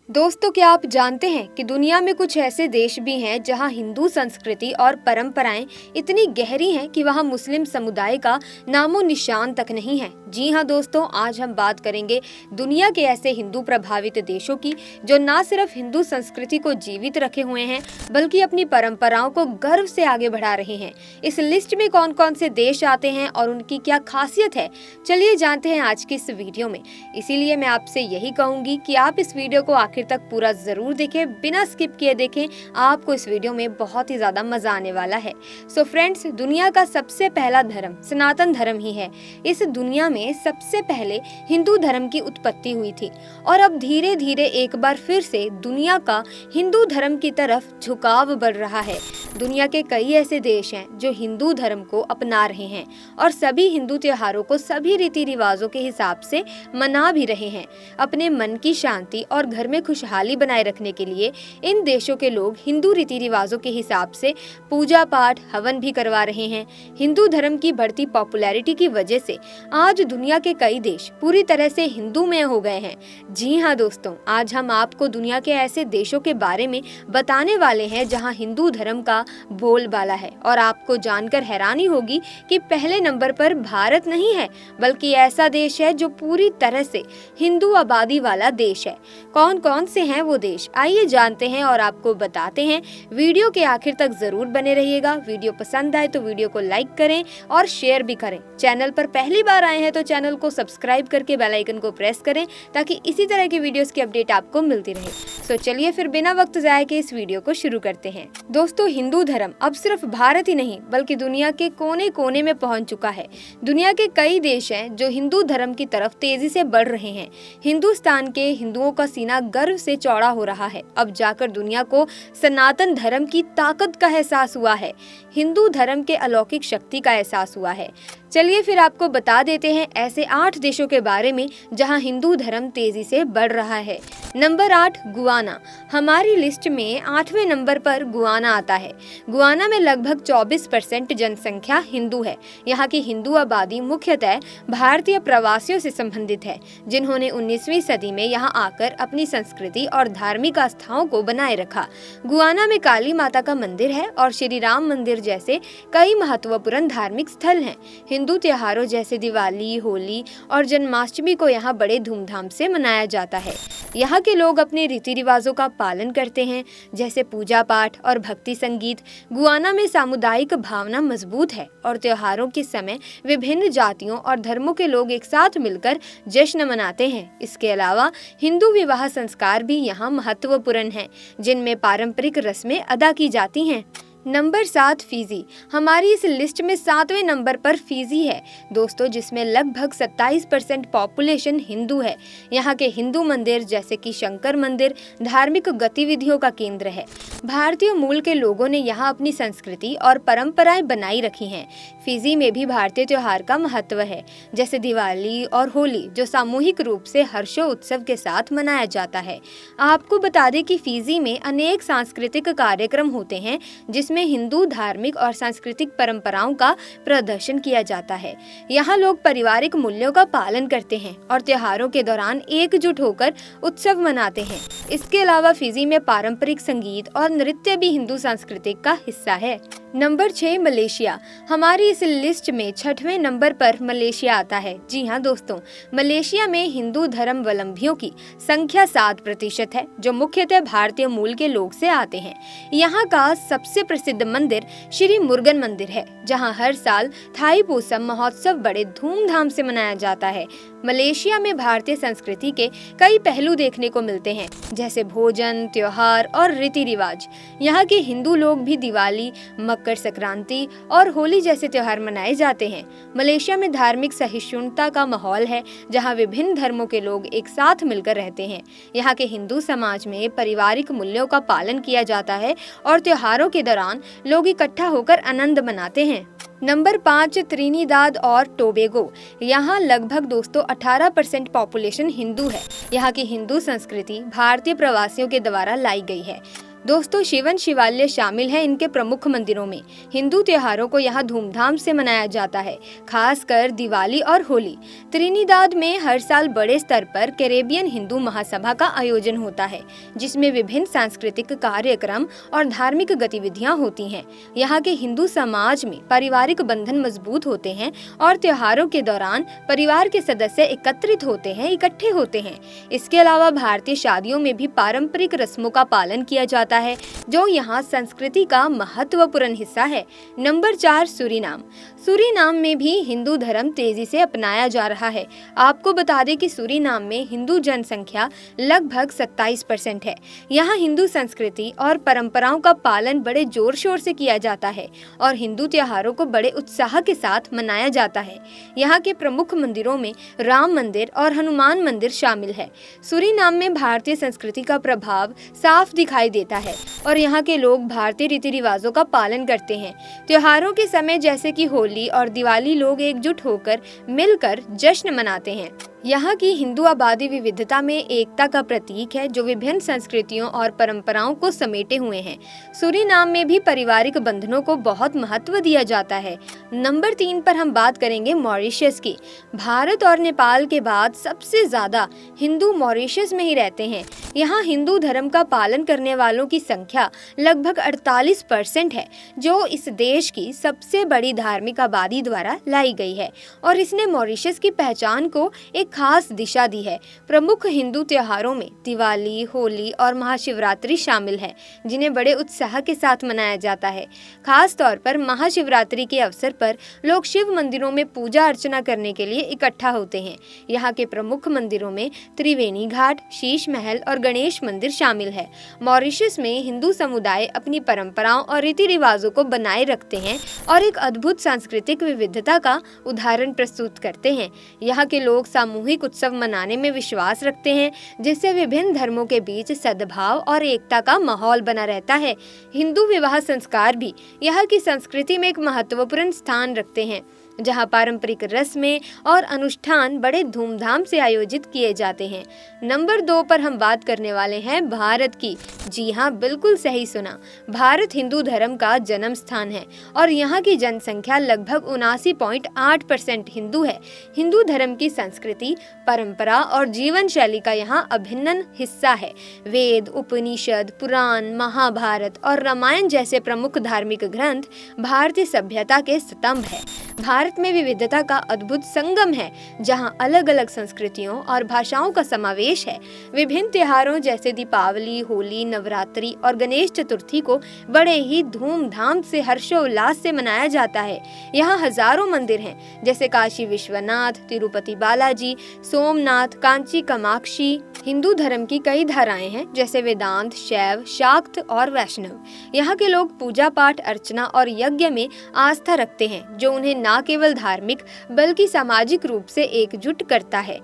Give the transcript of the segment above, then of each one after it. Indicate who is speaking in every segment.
Speaker 1: दोस्तों, क्या आप जानते हैं कि दुनिया में कुछ ऐसे देश भी हैं जहां हिंदू संस्कृति और परंपराएं इतनी गहरी हैं कि वहां मुस्लिम समुदाय का नामो निशान तक नहीं है। जी हां दोस्तों, आज हम बात करेंगे दुनिया के ऐसे हिंदू प्रभावित देशों की जो न सिर्फ हिंदू संस्कृति को जीवित रखे हुए हैं बल्कि अपनी परंपराओं को गर्व से आगे बढ़ा रहे हैं। इस लिस्ट में कौन कौन से देश आते हैं और उनकी क्या खासियत है, चलिए जानते हैं आज की इस वीडियो में। इसीलिए मैं आपसे यही कहूंगी कि आप इस वीडियो को आखिर तक पूरा जरूर देखें, बिना स्किप किए देखें। आपको इस वीडियो में बहुत ही ज्यादा मजा आने वाला है। सो फ्रेंड्स, दुनिया का सबसे पहला धर्म सनातन धर्म ही है। इस दुनिया में सबसे पहले हिंदू धर्म की उत्पत्ति हुई थी और अब धीरे धीरे एक बार फिर से दुनिया का हिंदू धर्म की तरफ झुकाव बढ़ रहा है। दुनिया के कई ऐसे देश हैं जो हिंदू धर्म को अपना रहे हैं और सभी हिंदू त्योहारों को सभी रीति रिवाजों के हिसाब से मना भी रहे हैं। अपने मन की शांति और घर में खुशहाली बनाए रखने के लिए इन देशों के लोग हिंदू रीति रिवाजों के हिसाब से पूजा पाठ हवन भी करवा रहे हैं। हिंदू धर्म की बढ़ती पॉपुलैरिटी की वजह से आज दुनिया के कई देश पूरी तरह से हिंदूमय हो गए हैं। जी हाँ दोस्तों, आज हम आपको दुनिया के ऐसे देशों के बारे में बताने वाले हैं जहाँ हिंदू धर्म का बोलबाला है और आपको जानकर हैरानी होगी कि पहले नंबर पर भारत नहीं है बल्कि ऐसा देश है जो पूरी तरह से हिंदू आबादी वाला देश है। कौन कौन से हैं वो देश, आइए जानते हैं और आपको बताते हैं। वीडियो के आखिर तक जरूर बने रहिएगा। वीडियो पसंद आए तो वीडियो को लाइक करें और शेयर भी करें। चैनल पर पहली बार आए हैं तो चैनल को सब्सक्राइब करके बेल आइकन को प्रेस करें ताकि इसी तरह की वीडियोस की अपडेट आपको मिलती रहे। तो चलिए फिर बिना वक्त जाए के इस वीडियो को शुरू करते हैं। दोस्तों, हिंदू धर्म अब सिर्फ भारत ही नहीं बल्कि दुनिया के कोने कोने में पहुंच चुका है। दुनिया के कई देश हैं जो हिंदू धर्म की तरफ तेजी से बढ़ रहे हैं। हिंदुस्तान के हिंदुओं का सीना गर्व से चौड़ा हो रहा है। अब जाकर दुनिया को सनातन धर्म की ताकत का एहसास हुआ है, हिंदू धर्म के अलौकिक शक्ति का एहसास हुआ है। चलिए फिर आपको बता देते हैं ऐसे 8 देशों के बारे में जहां हिंदू धर्म तेजी से बढ़ रहा है। Number 8, Guana. हमारी लिस्ट में 8वें नंबर पर गुआना आता है। गुआना में लगभग 24% जनसंख्या हिंदू है। यहाँ की हिंदू आबादी मुख्यतः भारतीय प्रवासियों से संबंधित है जिन्होंने 19वीं सदी में यहाँ आकर अपनी संस्कृति और धार्मिक आस्थाओं को बनाए रखा। गुआना में काली माता का मंदिर है और श्री राम मंदिर जैसे कई महत्वपूर्ण धार्मिक स्थल हैं। हिंदू त्योहारों जैसे दिवाली, होली और जन्माष्टमी को यहाँ बड़े धूमधाम से मनाया जाता है। यहाँ के लोग अपने रीति रिवाजों का पालन करते हैं जैसे पूजा पाठ और भक्ति संगीत। गुआना में सामुदायिक भावना मजबूत है और त्योहारों के समय विभिन्न जातियों और धर्मों के लोग एक साथ मिलकर जश्न मनाते हैं। इसके अलावा हिंदू विवाह संस्कार भी यहाँ महत्वपूर्ण हैं जिनमें पारंपरिक रस्में अदा की जाती हैं। Number 7, Fiji. हमारी इस लिस्ट में 7वें नंबर पर फिजी है दोस्तों, जिसमें लगभग 27% पॉपुलेशन हिंदू है। यहाँ के हिंदू मंदिर जैसे कि शंकर मंदिर धार्मिक गतिविधियों का केंद्र है। भारतीय मूल के लोगों ने यहाँ अपनी संस्कृति और परंपराएं बनाई रखी हैं। फिजी में भी भारतीय त्योहार का महत्व है जैसे दिवाली और होली जो सामूहिक रूप से हर्षो उत्सव के साथ मनाया जाता है। आपको बता दें कि फिजी में अनेक सांस्कृतिक कार्यक्रम होते हैं जिसमें हिंदू धार्मिक और सांस्कृतिक परंपराओं का प्रदर्शन किया जाता है। यहाँ लोग पारिवारिक मूल्यों का पालन करते हैं और त्योहारों के दौरान एकजुट होकर उत्सव मनाते हैं। इसके अलावा फिजी में पारंपरिक संगीत और नृत्य भी हिंदू संस्कृति का हिस्सा है। Number 6, Malaysia. हमारी इस लिस्ट में 6वें नंबर पर मलेशिया आता है। जी हाँ दोस्तों, मलेशिया में हिंदू धर्मावलंबियों की संख्या 7% है जो मुख्यतः भारतीय मूल के लोग से आते हैं। यहाँ का सबसे प्रसिद्ध मंदिर श्री मुरुगन मंदिर है जहाँ हर साल थाईपुसम महोत्सव बड़े धूमधाम से मनाया जाता है। मलेशिया में भारतीय संस्कृति के कई पहलू देखने को मिलते हैं जैसे भोजन, त्योहार और रीति रिवाज। यहाँ के हिंदू लोग भी दिवाली, मकर संक्रांति और होली जैसे त्योहार मनाए जाते हैं। मलेशिया में धार्मिक सहिष्णुता का माहौल है जहाँ विभिन्न धर्मों के लोग एक साथ मिलकर रहते हैं। यहाँ के हिंदू समाज में पारिवारिक मूल्यों का पालन किया जाता है और त्योहारों के दौरान लोग इकट्ठा होकर आनंद मनाते हैं। नंबर 5, त्रिनिदाद और टोबैगो। यहाँ लगभग दोस्तों 18% पॉपुलेशन हिंदू है। यहाँ की हिंदू संस्कृति भारतीय प्रवासियों के द्वारा लाई गई है। दोस्तों, शिवन शिवालय शामिल है इनके प्रमुख मंदिरों में। हिंदू त्योहारों को यहाँ धूमधाम से मनाया जाता है, खासकर दिवाली और होली। त्रिनिदाद में हर साल बड़े स्तर पर कैरेबियन हिंदू महासभा का आयोजन होता है, जिसमें विभिन्न सांस्कृतिक कार्यक्रम और धार्मिक गतिविधियां होती हैं। यहाँ के हिंदू समाज में पारिवारिक बंधन मजबूत होते हैं और त्योहारों के दौरान परिवार के सदस्य एकत्रित होते हैं, इकट्ठे होते हैं। इसके अलावा भारतीय शादियों में भी पारंपरिक रस्मों का पालन किया जाता है, जो यहाँ संस्कृति का महत्वपूर्ण हिस्सा है। Number 4, Suriname. सूरीनाम में भी हिंदू धर्म तेजी से अपनाया जा रहा है। आपको बता दें कि सूरीनाम में हिंदू जनसंख्या लगभग 27% है। यहाँ हिंदू संस्कृति और परंपराओं का पालन बड़े जोर शोर से किया जाता है और हिंदू त्योहारों को बड़े उत्साह के साथ मनाया जाता है। यहाँ के प्रमुख मंदिरों में राम मंदिर और हनुमान मंदिर शामिल है। सूरीनाम में भारतीय संस्कृति का प्रभाव साफ दिखाई देता है और यहाँ के लोग भारतीय रीति रिवाजों का पालन करते हैं। त्योहारों के समय जैसे कि होली और दिवाली लोग एकजुट होकर मिलकर जश्न मनाते हैं। यहाँ की हिंदू आबादी विविधता में एकता का प्रतीक है, जो विभिन्न संस्कृतियों और परंपराओं को समेटे हुए हैं। सूरीनाम में भी पारिवारिक बंधनों को बहुत महत्व दिया जाता है। नंबर 3 पर हम बात करेंगे मॉरिशस की। भारत और नेपाल के बाद सबसे ज्यादा हिंदू मॉरिशस में ही रहते हैं। यहाँ हिंदू धर्म का पालन करने वालों की संख्या लगभग 48% है, जो इस देश की सबसे बड़ी धार्मिक आबादी द्वारा लाई गई है और इसने मॉरिशस की पहचान को एक खास दिशा दी है। प्रमुख हिंदू त्योहारों में दिवाली, होली और महाशिवरात्रि शामिल है, जिन्हें बड़े उत्साह के साथ मनाया जाता है। खास तौर पर महाशिवरात्रि के अवसर पर लोग शिव मंदिरों में पूजा अर्चना करने के लिए इकट्ठा होते हैं। यहाँ के प्रमुख मंदिरों में त्रिवेणी घाट, शीश महल और गणेश मंदिर शामिल है। मॉरिशस में हिंदू समुदाय अपनी परंपराओं और रीति रिवाजों को बनाए रखते हैं और एक अद्भुत सांस्कृतिक विविधता का उदाहरण प्रस्तुत करते हैं। यहाँ के लोग सामूहिक उत्सव मनाने में विश्वास रखते हैं, जिससे विभिन्न धर्मों के बीच सद्भाव और एकता का माहौल बना रहता है। हिंदू विवाह संस्कार भी यहाँ की संस्कृति में एक महत्वपूर्ण स्थान रखते हैं, जहाँ पारंपरिक रस्में और अनुष्ठान बड़े धूमधाम से आयोजित किए जाते हैं। नंबर 2 पर हम बात करने वाले हैं भारत की। जी हाँ, बिल्कुल सही सुना। भारत हिंदू धर्म का जन्म स्थान है और यहाँ की जनसंख्या लगभग 79.8% हिंदू है। हिंदू धर्म की संस्कृति, परंपरा और जीवन शैली का यहाँ अभिन्न हिस्सा है। वेद, उपनिषद, पुराण, महाभारत और रामायण जैसे प्रमुख धार्मिक ग्रंथ भारतीय सभ्यता के स्तंभ है। भारत में विविधता का अद्भुत संगम है, जहाँ अलग अलग संस्कृतियों और भाषाओं का समावेश है। विभिन्न त्योहारों जैसे दीपावली, होली, नवरात्रि और गणेश चतुर्थी को बड़े ही धूमधाम से हर्षोल्लास से मनाया जाता है। यहाँ हजारों मंदिर हैं, जैसे काशी विश्वनाथ, तिरुपति बालाजी, सोमनाथ, कांची कामाक्षी। हिंदू धर्म की कई धाराएं हैं, जैसे वेदांत, शैव, शाक्त और वैष्णव। यहाँ के लोग पूजा पाठ, अर्चना और यज्ञ में आस्था रखते हैं, जो उन्हें न केवल धार्मिक बल्कि सामाजिक रूप से एकजुट करता है।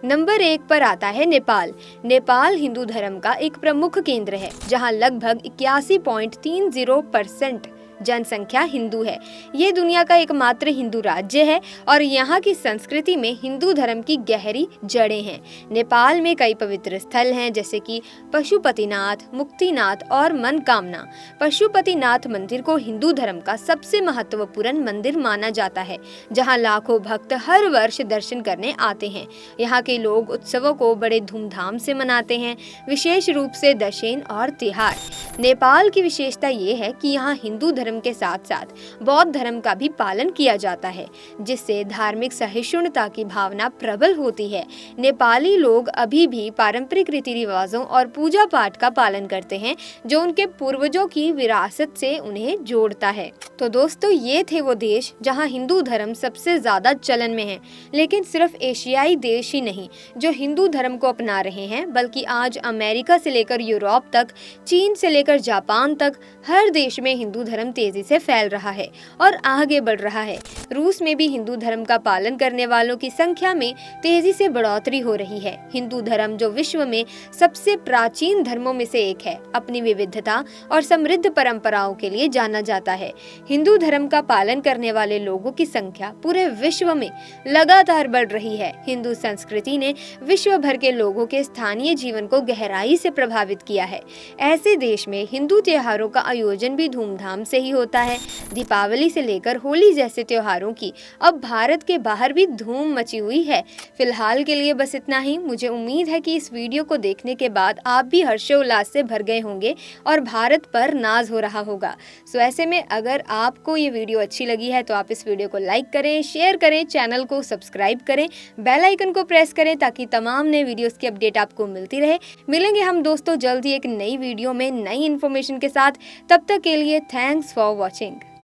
Speaker 1: नंबर 1 पर आता है नेपाल। नेपाल हिंदू धर्म का एक प्रमुख केंद्र है, जहाँ लगभग 81.30% जनसंख्या हिंदू है। ये दुनिया का एकमात्र हिंदू राज्य है और यहाँ की संस्कृति में हिंदू धर्म की गहरी जड़ें हैं। नेपाल में कई पवित्र स्थल हैं, जैसे कि पशुपतिनाथ, मुक्तिनाथ और मनकामना। पशुपतिनाथ मंदिर को हिंदू धर्म का सबसे महत्वपूर्ण मंदिर माना जाता है, जहाँ लाखों भक्त हर वर्ष दर्शन करने आते हैं। यहाँ के लोग उत्सवों को बड़े धूमधाम से मनाते हैं, विशेष रूप से दशैन और तिहार। नेपाल की विशेषता ये है कि यहाँ हिंदू धर्म के साथ साथ बौद्ध धर्म का भी पालन किया जाता है, जिससे धार्मिक सहिष्णुता की भावना प्रबल होती है। नेपाली लोग अभी भी पारंपरिक रीति रिवाजों और पूजा पाठ का पालन करते हैं, जो उनके पूर्वजों की विरासत से उन्हें जोड़ता है। तो दोस्तों, ये थे वो देश जहाँ हिंदू धर्म सबसे ज्यादा चलन में है। लेकिन सिर्फ एशियाई देश ही नहीं जो हिंदू धर्म को अपना रहे हैं, बल्कि आज अमेरिका से लेकर यूरोप तक, चीन से लेकर जापान तक हर देश में हिंदू धर्म तेजी से फैल रहा है और आगे बढ़ रहा है। रूस में भी हिंदू धर्म का पालन करने वालों की संख्या में तेजी से बढ़ोतरी हो रही है। हिंदू धर्म, जो विश्व में सबसे प्राचीन धर्मों में से एक है, अपनी विविधता और समृद्ध परंपराओं के लिए जाना जाता है। हिंदू धर्म का पालन करने वाले लोगों की संख्या पूरे विश्व में लगातार बढ़ रही है। हिंदू संस्कृति ने विश्व भर के लोगों के स्थानीय जीवन को गहराई से प्रभावित किया है। ऐसे देश में हिंदू त्योहारों का आयोजन भी धूमधाम से ही होता है। दीपावली से लेकर होली जैसे त्योहारों की अब भारत के बाहर भी धूम मची हुई है। फिलहाल के लिए बस इतना ही। मुझे उम्मीद है कि इस वीडियो को देखने के बाद आप भी हर्षोल्लास से भर गए होंगे और भारत पर नाज हो रहा होगा। सो ऐसे में अगर आपको ये वीडियो अच्छी लगी है तो आप इस वीडियो को लाइक करें, शेयर करें, चैनल को सब्सक्राइब करें, बेल आइकन को प्रेस करें ताकि तमाम नए वीडियोस की अपडेट आपको मिलती रहे। मिलेंगे हम दोस्तों जल्द ही एक नई वीडियो में नई इन्फॉर्मेशन के साथ। तब तक के लिए थैंक्स फॉर वॉचिंग।